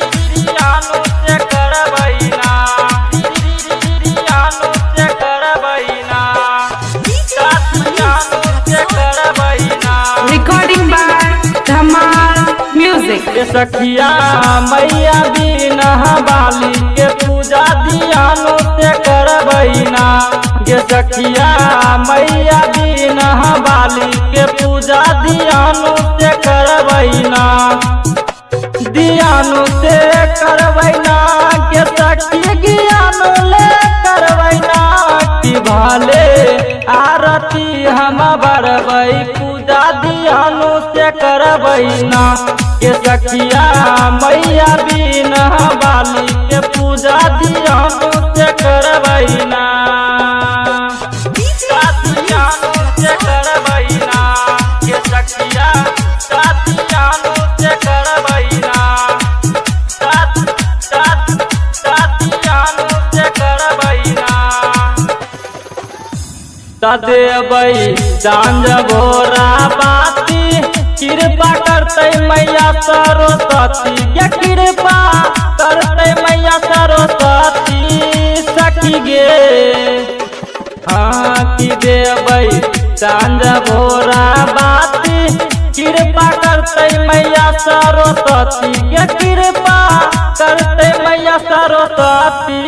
दियानु से करबैना दियानु से करबैना दियानु से करबैना। Recording by Dhamal Music। सखिया मैया बिना बाली के पूजा दियानु से करबैना गे सखिया मैया बिना बाली के पूजा दियानु से करबैना दियानु से करबैना गे सखी ज्ञानु ले करबैना कि भाले आरती हम बरबै पूजा दियानु से करबैना के सखिया मैया बिना बाली के पूजा दियानु से करबैना दियानु से करबैना के सखिया दियानु से करबैना दियानु से करबैना। देबै सांझ भोरा बाती कृपा करते मैया सरस्वती के कृपा करते मैया सरस्वती सखी गे हाँ कि देबै सांझ भोरा बाती कृपा करते मैया सरस्वती के कृपा करते मैया सरस्वती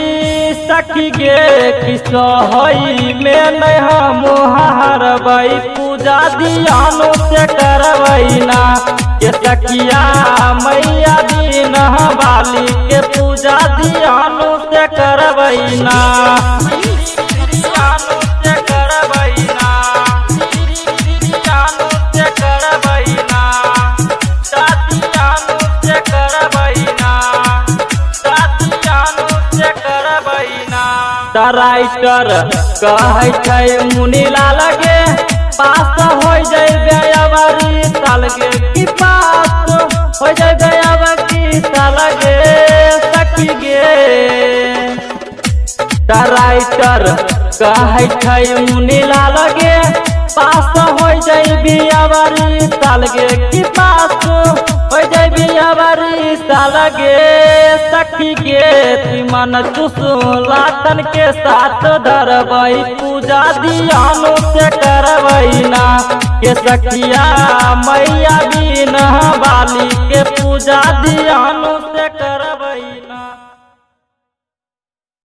सखी गे किसहई में नहीं हम हारबै पूजा दियानु से करबैना के सखिया मैया बिना बाली के पूजा दियानु से करबैना दियानु से करबैना दियानु से करबैना दियानु से करबैना दियानु से करबैना। राइटर कहै छै मुनीला लगे पास हो जैबे अबरी साल गे कि पास हो जैबे अबरी साल गे सखी गे राइटर कहै छै मुनीला लगे पास हो जैबी अबरी साल गे कि पास हो जैबी अबरी साल गे सखी गे तिमन चुसलातन के साथ धरबै पूजा दियानु से करबैना के सखिया मैया बिना बाली के पूजा दियानु से करबैना।